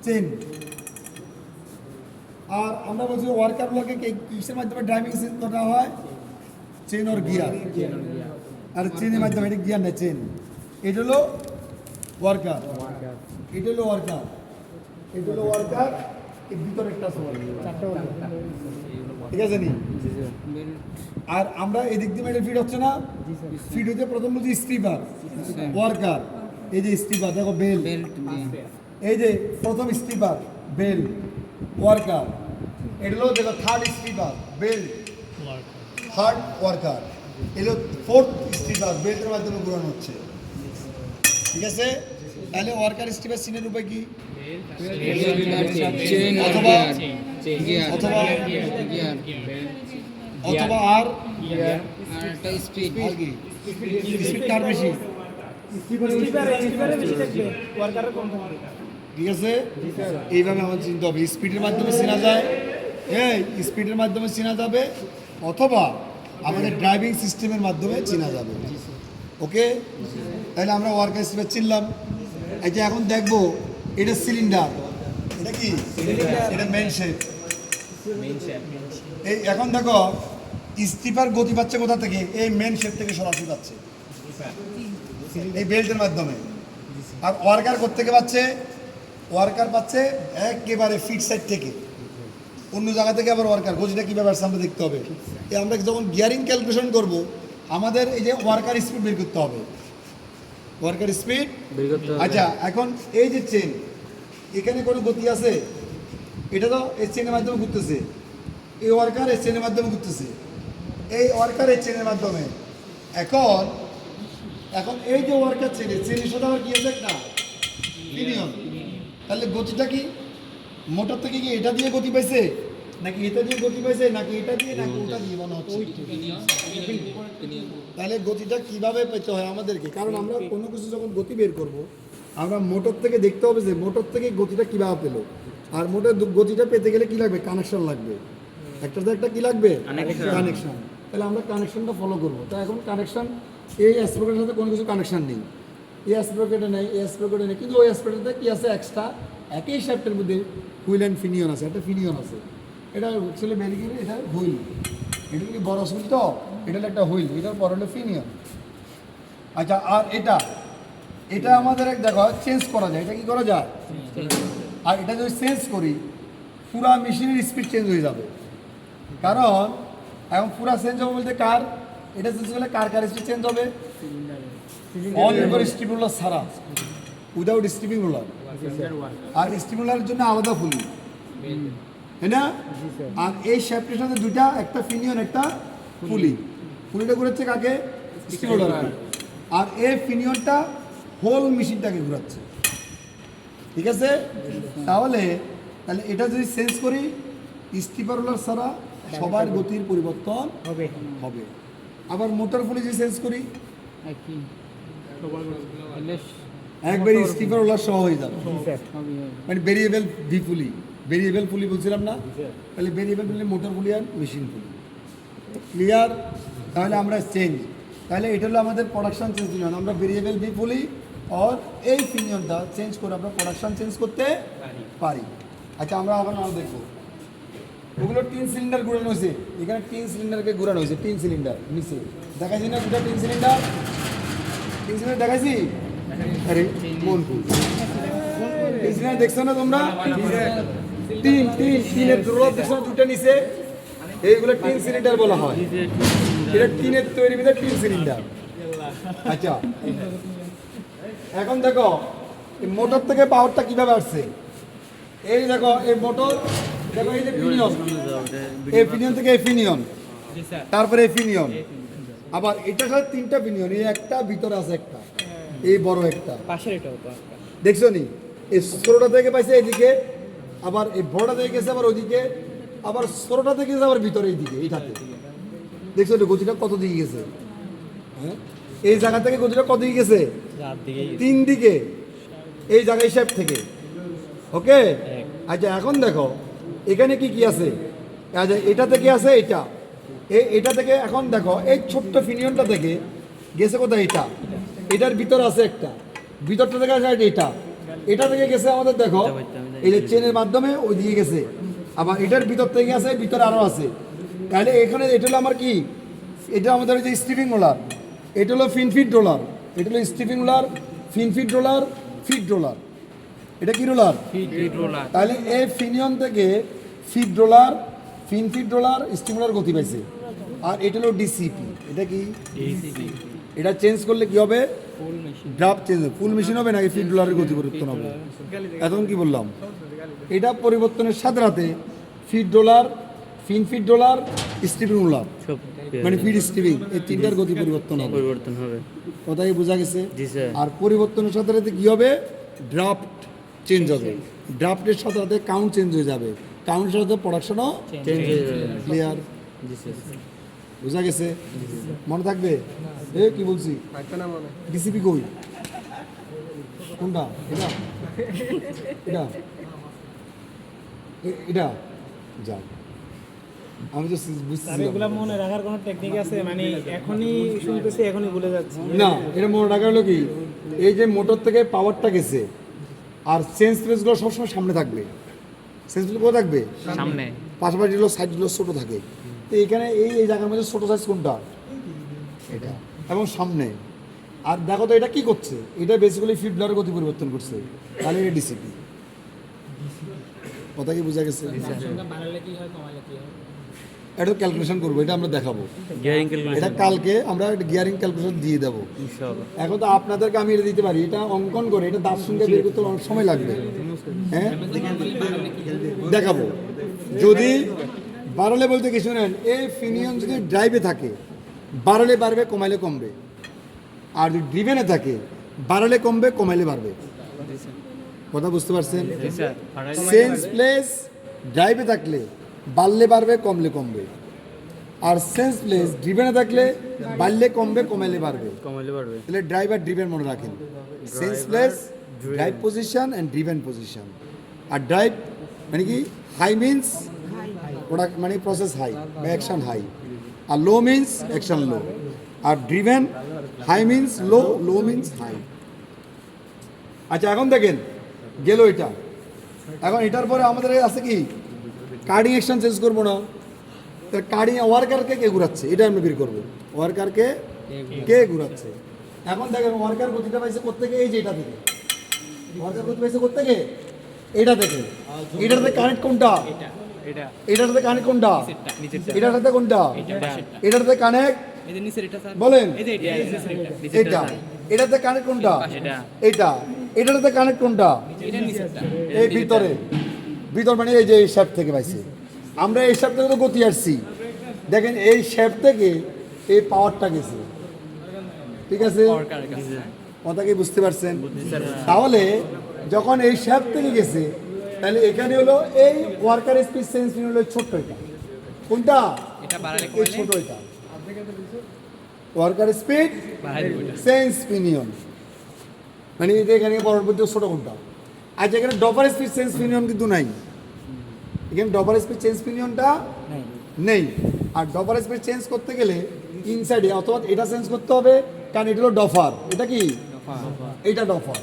Chain. আর আমরা বলছি worker ব্লকে কিসের মাধ্যমে ড্রাইভিং সেন্স করা হয়? চেন ওর গিয়ার। আর চেনের মাধ্যমে, এটা গিয়ার না, চেন। এটা হলো ওয়ার্কার, এটা হলো ওয়ার্কার, এটা হলো ওয়ার্কার, এর ভিতরে একটা আছে ঠিক আছে নি? আর আমরা এদিক দিয়ে এটা ফিট হচ্ছে না, ফিট হতে প্রথম বলছি স্টিপার, ওয়ার্কার, এই যে স্টিপার দেখো বেল, এই যে প্রথম স্টিপার বেল, ওয়ার্কার, এটা হলো দেখো third stepper belt, third worker, এগুলো ফোর্থ স্টিপার বেল্টের মাধ্যমে ঘোরানো হচ্ছে। ঠিক আছে? তাহলে ওয়ার্কার স্টিপার চিনের উপায় কি? অথবা আর স্পিড কার বেশি? ঠিক আছে, এইভাবে আমাদের চিনতে হবে। স্পিডের মাধ্যমে চেনা যায়, স্পিডের মাধ্যমে চেনা যাবে, অথবা আমাদের ড্রাইভিং সিস্টেমের মাধ্যমে চেনা যাবে। ওকে, তাহলে আমরা ওয়ার্কার স্পিড চিনলাম। এই যে এখন দেখবো এটা সিলিন্ডার, এটা কি? এটা মেন শেপ। এই এখন দেখো স্টিপার গতি পাচ্ছে কোথা থেকে? এই মেন শেপ থেকে সরাসরি পাচ্ছে এই বেল্টের মাধ্যমে। আর ওয়ার্কার কোত্থেকে পাচ্ছে? ওয়ার্কার পাচ্ছে একেবারে ফিট সাইড থেকে, অন্য জায়গা থেকে আবার ওয়ার্কার। গতিটা কীভাবে আসছে আমরা দেখতে হবে। এই আমরা যখন গিয়ারিং ক্যালকুলেশন করব, আমাদের এই যে ওয়ার্কার স্পিড বের করতে হবে, ওয়ার্কার স্পিড। আচ্ছা, এখন এই যে চেন, এখানে কোনো গতি আছে? এটা তো এই চেনের মাধ্যমে ঘুরতেছে, এই ওয়ার্কার এই চেনের মাধ্যমে ঘুরতেছে, এই ওয়ার্কার এই চেনের মাধ্যমে। এখন এখন এই যে ওয়ার্কার চেনের সাথে আবার কি আছে? একটা পিনিয়ন। তাহলে গতিটা কি মোটর থেকে কি এটা দিয়ে গতি পাইছে, নাকি এটা দিয়ে গতি পাইছে, নাকি এটা দিয়ে, নাকি ওটা দিয়ে? মনে হচ্ছে তাহলে গতিটা কিভাবে পেতে হয় আমাদেরকে? কারণ আমরা কোনো কিছু যখন গতি বের করব, আমরা মোটর থেকে দেখতে হবে যে মোটর থেকে গতিটা কীভাবে পেলো। আর মোটর গতিটা পেতে গেলে কি লাগবে? কানেকশন লাগবে। একটাতে একটা কি লাগবে? কানেকশন। তাহলে আমরা কানেকশনটা ফলো করবো। তো এখন কানেকশন, এই অ্যাসপ্রোকেটের সাথে কোনো কিছু কানেকশন নেই, এই অ্যাসপ্রোকেটে নেই, এই অ্যাসপ্রোকেটে নেই, কিন্তু ওই অ্যাসপ্রোকেটে কি আছে? এক্সট্রা একই শ্যাফটের মধ্যে হুইল অ্যান্ড ফিনিয়ন আছে, একটা ফিনিয়ন আছে। এটা অ্যাকচুয়ালি বেরিয়ে এটা হুইল, এটা কি বড় হুইল, তো এটা হলো একটা হুইল, এটার পর হলো ফিনিয়ন। আচ্ছা, আর এটা আমাদের দেখো চেঞ্জ করা যায়, এটা কি করা যায়? আর এটা যদি চেঞ্জ করি, পুরা মেশিনের স্পিড চেঞ্জ হয়ে যাবে। কারণ এখন পুরা চেঞ্জ হবে বলতে কার, এটা চেঞ্জ করলে কার স্পিড চেঞ্জ হবে? অল ওভার স্টিপ রোলার ছাড়া, উইদাউট স্টিপিং রোলার। আর স্টিপিং রোলারের জন্য আলাদা ফুলি, তাই না? আর এই শ্যাফটের সাথে দুইটা, একটা ফিনিয়ন, একটা ফুলি। ফুলিটা ঘুরাচ্ছে কাকে? স্টিপিং রোলার। আর এই ফিনিয়নটা হোল মেশিনটাকে ঘুরাচ্ছে। ঠিক আছে? তাহলে এটা যদি চেঞ্জ করি, স্টিপার রোলার ছাড়া সবার গতির পরিবর্তন হবে। আবার মোটর ফুলি যদি চেঞ্জ করি, একবারই স্টিপার রোলার সহ হয়ে যাবে। মানে ভেরিয়েবল ভি পুলি, ভেরিয়েবল পুলি বলছিলাম না? তাহলে ভেরিয়েবল পুলি, মোটর পুলি আর মেশিন পুলি। ক্লিয়ার? তাহলে আমরা চেঞ্জ, তাহলে এটা হলো আমাদের প্রোডাকশন চেঞ্জ। আমরা ভেরিয়েবল ভি পুলি আর এই ফিনিয়নটা চেঞ্জ করে আমরা প্রোডাকশন চেঞ্জ করতে পারি। আচ্ছা, আমরা এখন দেখবো ওগুলো 3 সিলিন্ডার ঘুরানো হয়েছে। এখানে 3 সিলিন্ডারকে ঘুরানো হয়েছে, 3 সিলিন্ডার নিচে দেখাইছি না? দুটা 3 সিলিন্ডার দেখাইছি। আরে কোন 3 সিলিন্ডার দেখছো না তোমরা? তিনের দুর্লভ দেখছো না? দুটা নিচে, এইগুলো 3 সিলিন্ডার বলা হয়। এটা টিনের তৈরি ভিতরে 3 সিলিন্ডার। আচ্ছা, এখন দেখো এই মোটর থেকে পাওয়ারটা কিভাবে আসছে। এই দেখো এই মোটর, দেখো এই যে ফিনিয়ন, এই ফিনিয়ন থেকে এই ফিনিয়ন, তারপরে এই ফিনিয়ন, আবার এটার সাথে 3টা ফিনিয়ন, এই একটা ভিতরে আছে একটা, এই বড় একটা পাশের, এটা দেখছো নি? এই ছোটটা থেকে পাইছে এইদিকে, আবার এই বড়টা থেকে গেছে আবার ওইদিকে, আবার ছোটটা থেকে গেছে আবার ভিতরে এইদিকে, এইটাতে দেখছো তো গতিটা কত দিকে গেছে? হ্যাঁ, এই জায়গা থেকে গতিটা কত দিকে গেছে? 3 দিকে, এই জায়গায় শেপ থেকে। ওকে, আচ্ছা এখন দেখো এখানে কি কি আছে? আচ্ছা, এটা থেকে আছে এটা থেকে। এখন দেখো এই ছোট্ট ফিনিয়নটা থেকে গেছে কোথায়? এটার ভিতরে আছে একটা, ভিতরটা থেকে আছে এটা, এটা থেকে গেছে আমাদের দেখো এই যে চেনের মাধ্যমে ওই দিকে গেছে, আবার এটার ভিতর থেকে গেছে, ভিতরে আরও আছে। তাহলে এখানে এটা হলো আমার কি, এটা আমাদের যে স্টিফিং রোলার, এটা হলো ফিনফিট রোলার, এটা হলো স্টিফিং রোলার, ফিনফিট রোলার, ফিট রোলার। এটা কি রোলার? তাহলে এই ফিনিয়ন থেকে ফিট রোলার, ফিনফিট রোলার, স্টিফিং রোলার গতি পাইছে। আর এটা হলো ডিসিপি। এটা কি? এটা চেঞ্জ করলে কি হবে? ড্রাফট চেঞ্জ হবে। ফুল মেশিন হবে নাকি ফিট রোলারের গতি পরিবর্তন হবে? এখন কি বললাম? এটা পরিবর্তনের সাথে সাথে ফিট রোলার, ফিনফিট রোলার, স্টিফিং রোলার মানে ফিট স্টিফিং, এই তিনটার গতি পরিবর্তন হবে। কথা কি বোঝা গেছে? আর পরিবর্তনের সাথে সাথে কি হবে? ড্রাফট চেঞ্জ হবে। ড্রাফটের সাথে সাথে কাউন্ট চেঞ্জ হয়ে যাবে, কাউন্টের সাথে প্রোডাকশনও চেঞ্জ হয়ে যাবে। ক্লিয়ার? বোঝা গেছে? মনে থাকবে? এ কি বলছি? ডিসিপি কই? কোনটা? এটা এটা এটা যা আমি তো বুঝছি এগুলো মনে রাখার কোনো টেকনিক আছে? মানে এখনই শুনতেছি এখনই ভুলে যাচ্ছি না। এটা মনে রাখার হলো কি, এই যে মোটর থেকে পাওয়ারটা গেছে আর সেন্স প্লেসগুলো সবসময় সামনে থাকবে। সেন্স প্লেস কোথায় থাকবে? সামনে। পাশাপাশি সাইডগুলো ছোটো থাকে। তো এখানে এই জায়গার মধ্যে ছোটো সাইজ কোনটা? এটা। এবং সামনে। আর দেখো তো এটা কি করছে? এটা বেসিক্যালি ফিট ব্লারের গতি পরিবর্তন করছে। তাহলে এটা ডিসিপি। কথা কি বোঝা গেছে? এটা ক্যালকুলেশন করবো, এটা আমরা দেখাবো। এটা কালকে আমরা গিয়ারিং ক্যালকুলেশন দিয়ে দেবো। এখন তো আপনাদেরকে আমি এটা দিতে পারি, এটা অঙ্কন করে এটা দাঁত সঙ্গে বের করতে অনেক সময় লাগবে। হ্যাঁ দেখাবো। যদি বাড়ালে বলতে কিছু নেন, এই ফিনিয়ন যদি ড্রাইভে থাকে বাড়ালে বাড়বে, কমাইলে কমবে। আর যদি ড্রিভেনে থাকে বাড়ালে কমবে, কমাইলে বাড়বে। কথা বুঝতে পারছেন? সেন্স প্লেস ড্রাইভে থাকলে বাড়লে বাড়বে, কমলে কমবে। আর সেন্স প্লেস ড্রিভেনে থাকলে বাড়লে কমবে, কমাইলে বাড়বে। তাহলে ড্রাইভ আর ড্রিভেন মনে রাখেন। Sense place drive position and driven position. আর ড্রাইভ মানে কি? হাই মিনস প্রোডাক্ট মানে প্রসেস হাই বা অ্যাকশন হাই, আর লো মিনস অ্যাকশন লো। আর driven high means low, low means high. আচ্ছা এখন দেখেন গেল এটা। এখন এটার পরে আমাদের আছে কি? কার্ডিং অ্যাকশন চেঞ্জ করবো না। তাহলে কার্ডিং ওয়ার্কারকে কে ঘুরাচ্ছে এটা আমরা বের করবো। ওয়ার্কারকে কে ঘুরাচ্ছে? এখন দেখেন ওয়ার্কার গতিটা পাইছে কোত্থেকে? এই যে এটা থেকে। ওয়ার্কার গতি পাইছে কোত্থেকে? এটা থেকে। এটার সাথে কানেক্ট কোনটা? এটার সাথে কানেক্ট কোনটা? এটার সাথে কোনটা? এটার সাথে কানেক্ট বলেন। এটা এটার সাথে কানেক্ট কোনটা? এটা এটার সাথে কানেক্ট কোনটা? এই ভিতরে। ভিতর মানে এই যে এই শ্যাফট থেকে পাইছি আমরা। এই শ্যাফট থেকে তো গতি আসছি। দেখেন এই শ্যাফট থেকে এই পাওয়ারটা গেছে। ঠিক আছে? কথা কি বুঝতে পারছেন? তাহলে যখন এই শ্যাফট থেকে গেছে তাহলে এখানে হলো এই ওয়ার্কার স্পিড সেন্স হলো ছোট্ট এটা। কোনটা? এই ছোট এটা। ওয়ার্কার স্পিড সেন্স পিনিয়ন মানে এটা এখানে পরবর্তী ছোট কোনটা? আচ্ছা এখানে ডপার স্পিড চেঞ্জ পিনিয়ন কিন্তু নাই। এখানে ডপার স্পিড চেঞ্জ পিনিয়নটা নেই। আর ডপার স্পিড চেঞ্জ করতে গেলে ইনসাইডে অথবা এটা চেঞ্জ করতে হবে, কারণ এটা হলো ডফার। এটা কি? এটা ডফার।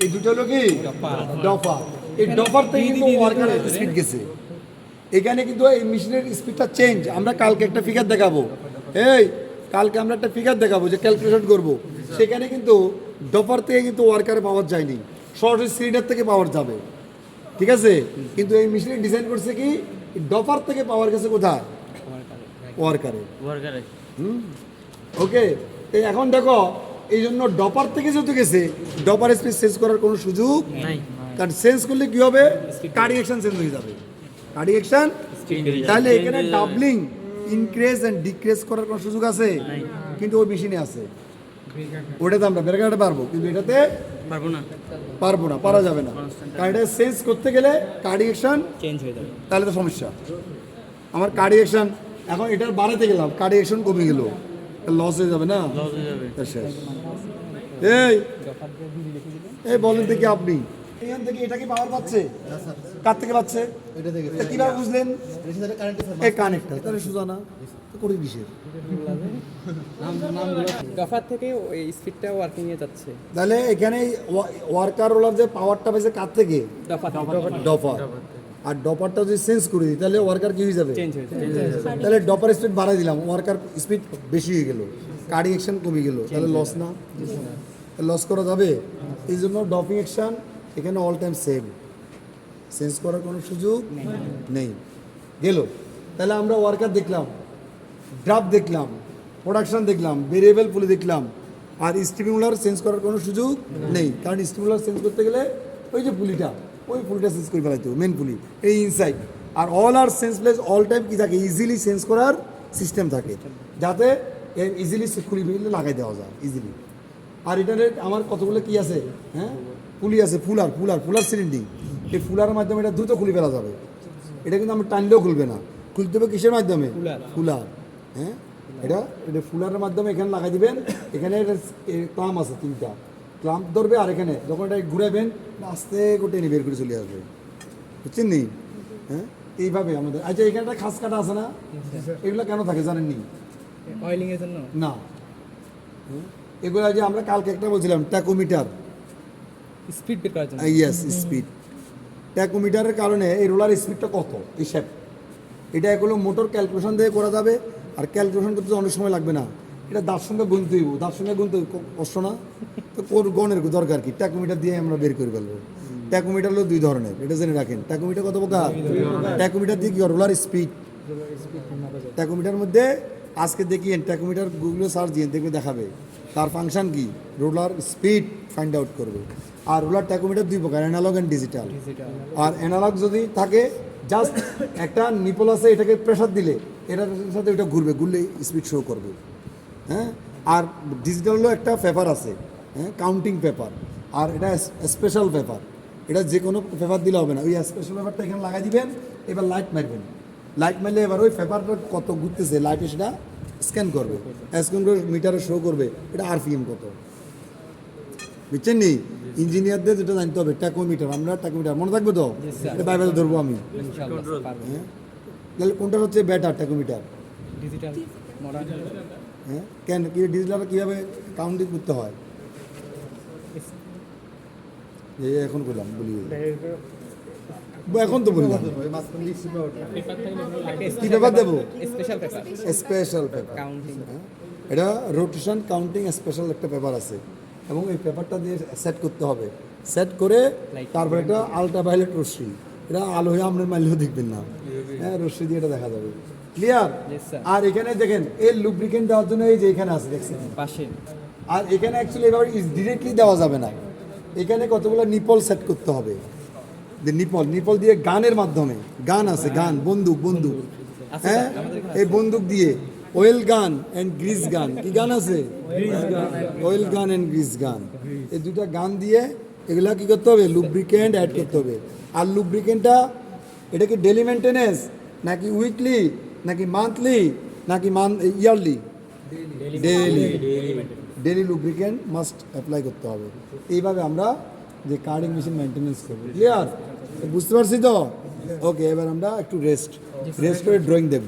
এই দুটো হলো কি? ডফার। এই ডফার থেকে কিন্তু ওয়ার্কারের স্পিড গেছে। এখানে কিন্তু এই মেশিনের স্পিডটা চেঞ্জ। আমরা কালকে একটা ফিগার দেখাবো। কালকে আমরা একটা ফিগার দেখাবো যে ক্যালকুলেশন করব। সেখানে কিন্তু ডপার থেকে কিন্তু ওয়ার্কারে পাওয়ার যায়নি, সরাসরি সিলিন্ডার থেকে পাওয়ার যাবে। ঠিক আছে? কিন্তু এই মেশিনে ডিজাইন করছে কি? ডপার থেকে পাওয়ার গেছে কোথায়? ওয়ার্কারে। ওকে। এখন দেখো এই জন্য ডপার থেকে যেহেতু গেছে, ডপার স্পিড চেঞ্জ করার কোনো সুযোগ নাই। কারণ চেঞ্জ করলে কি হবে? কার্ডিং অ্যাকশন চেঞ্জ হয়ে যাবে। Carding action. তাহলে এখানে ডাবলিং, ইনক্রিজ এন্ড ডিক্রিজ করার কোনো সুযোগ আছে? কিন্তু ওই মেশিনে আছে। ওটাতে আমরা বের করতে পারবো, কিন্তু এটাতে পারবো না, পারা যাবে না। কারণ এটা চেঞ্জ করতে গেলে কার্ডিং অ্যাকশন চেঞ্জ হয়ে যাবে। তাহলে তো সমস্যা। আমার কার্ডিং অ্যাকশন এখন এটার বাড়াতে গেলাম, কার্ডিং অ্যাকশন কমে গেল, লস হয়ে যাবে না? শেষ। এই বলেন দেখি আপনি এখান থেকে এটা কি পাওয়ার পাচ্ছে? কার থেকে পাচ্ছে? এটা থেকে এটা কিভাবে বুঝলেন? এর সাথে কারেন্ট এই কানেক্টর তাহলে সোজা না তো করে কিসের? ডফার থেকে ওই স্পিডটা ওয়ার্কিং এ যাচ্ছে তাহলে এখানে ওয়ার্কার রোলার যে পাওয়ারটা পেয়েছে কার থেকে? ডফার ডপার। আর ডপারটা যদি চেঞ্জ করে দিই তাহলে ওয়ার্কার কি হয়ে যাবে? চেঞ্জ হয়েছে তাহলে ডপার স্পিড বাড়াই দিলাম, ওয়ার্কার স্পিড বেশি হয়ে গেল, কার্ডিং অ্যাকশন কমে গেল, তাহলে লস না? লস করা যাবে? এই জন্য ডপিং অ্যাকশন এখানে অল টাইম সেম, চেঞ্জ করার কোনো সুযোগ নেই। গেল। তাহলে আমরা ওয়ার্কার দেখলাম, ড্রাফট দেখলাম, প্রোডাকশন দেখলাম, ভেরিয়েবল পুলি দেখলাম, আর স্টিমুলার চেঞ্জ করার কোনো সুযোগ নেই, কারণ স্টিমুলার চেঞ্জ করতে গেলে ওই যে পুলিটা, ওই পুলিটা চেঞ্জ করে ফেলাইতে হবে, মেন পুলি এই ইনসাইড। আর অল আর সেন্সলেস অল টাইম কি থাকে? ইজিলি চেঞ্জ করার সিস্টেম থাকে, যাতে ইজিলি খুলি ফেলে লাগাই দেওয়া যায় ইজিলি। আর এটার আমার কতগুলো কি আছে, হ্যাঁ পুলি আছে, ফুলার সিলিন্ডিং, এই ফুলারের মাধ্যমে এটা দ্রুত খুলে ফেলা যাবে। এটা কিন্তু আমরা টানলেও খুলবে না, খুলতে হবে কিসের মাধ্যমে? ফুলার। হ্যাঁ এটা ফুলারের মাধ্যমে এখানে লাগাই দিবেন, এখানে ক্লাম আছে 3টা, ক্লাম্প ধরবে, আর এখানে যখন এটা ঘুরাবেন আস্তে করে টেনে বের করে চলে আসবে, বুঝছেন নি? হ্যাঁ এইভাবে আমাদের। আচ্ছা এখানে একটা খাস কাটা আছে না, এগুলো কেন থাকে জানেননি? অয়েলিং এর জন্য না, এগুলো যে আমরা কালকে একটা বলছিলাম ট্যাকোমিটার, স্পিড বের করার জন্য ইয়েস স্পিড। ট্যাকোমিটারের কারণে এই রোলার স্পিডটা কত, এই শেপ, এটা এগুলো মোটর ক্যালকুলেশন দিয়ে করা যাবে। আর ক্যালকুলেশন করতে অনেক সময় লাগবে না, এটা দাঁত সঙ্গে গুনতে হইব, দাঁত সঙ্গে গুনতে কষ্ট না তো, গণের দরকার কি? ট্যাকোমিটার দিয়ে আমরা বের করে ফেলবো। ট্যাকোমিটার হলো 2 ধরনের, এটা জেনে রাখেন। ট্যাকোমিটার কত প্রকার? ট্যাকোমিটার দিয়ে কি রোলার স্পিড, ট্যাকোমিটার মধ্যে আজকে দেখিয়েন, ট্যাকোমিটার গুগলে সার্চ দিয়ে দেখবে দেখাবে তার ফাংশন কি, রোলার স্পিড ফাইন্ড আউট করবে। আর রোলার ট্যাকোমিটার 2 প্রকার, অ্যানালগ অ্যান্ড ডিজিটাল। আর অ্যানালগ যদি থাকে জাস্ট একটা নিপল আছে, এটাকে প্রেসার দিলে এটার সাথে এটা ঘুরবে, ঘুরলে স্পিড শো করবে। হ্যাঁ আর ডিজিটাল হলো একটা পেপার আছে, হ্যাঁ কাউন্টিং পেপার, আর এটা স্পেশাল পেপার। এটা যে কোনো পেপার দিলে হবে না, ওই স্পেশাল পেপারটা এখানে লাগাই দিবেন, এবার লাইট মারবেন, লাইট মারলে এবার ওই পেপারটা কত ঘুরতেছে লাইটে সেটা স্ক্যান করবে, স্ক্যান করে মিটারে শো করবে এটা আরপিএম কত, বুঝছেন নি? ইঞ্জিনিয়ারদের যেটা জানতে হবে ট্যাকোমিটার, আমরা ট্যাকোমিটার মনে থাকবে তো, এটা বাইরে ধরবো আমি। ইনশাআল্লাহ পারবো হ্যাঁ তাহলে কোনটা হচ্ছে বেটার ট্যাকোমিটার? ডিজিটাল মডার্ন হ্যাঁ কেন কি ডিজিটাল কীভাবে কাউন্টিং করতে হয়? এই এখন বললাম বলি, এখন তো বললাম কি পেপার দেবো? Special paper special paper. Counting এটা রোটেশন কাউন্টিং স্পেশাল একটা পেপার আছে, এবং এই পেপারটা দিয়ে সেট করতে হবে, সেট করে তারপর একটা আলট্রাভায়োলেট রশ্মি, এটা আলো হয়ে আপনার মাইলেও দেখবেন না, হ্যাঁ রশ্মি দিয়ে এটা দেখা যাবে, ক্লিয়ার? Yes, sir. আর এখানে দেখেন এই লুব্রিকেন্ট দেওয়ার জন্য এই যে এখানে আছে দেখছেন, পাশে আর এখানে অ্যাকচুয়ালি এবার ডিরেক্টলি দেওয়া যাবে না, এখানে কতগুলো নিপল সেট করতে হবে, যে নিপল দিয়ে গানের মাধ্যমে, গান আছে গান, বন্দুক, হ্যাঁ এই বন্দুক দিয়ে ওয়েল গান অ্যান্ড গ্রিস গান, কি গান আছে? ওয়েল গান অ্যান্ড গ্রিস গান, এই 2টা গান দিয়ে এগুলা কি করতে হবে? লুব্রিকেন্ট অ্যাড করতে হবে। আর লুব্রিকেন্টটা এটা কি ডেলি মেনটেনেন্স নাকি উইকলি নাকি মান্থলি নাকি yearly? Daily lubricant must apply করতে হবে। এইভাবে আমরা যে কার্ডিং মেশিন মেনটেনেন্স করবো, ক্লিয়ার? বুঝতে পারছি তো? ওকে, এবার আমরা একটু রেস্ট করে ড্রয়িং দেখব।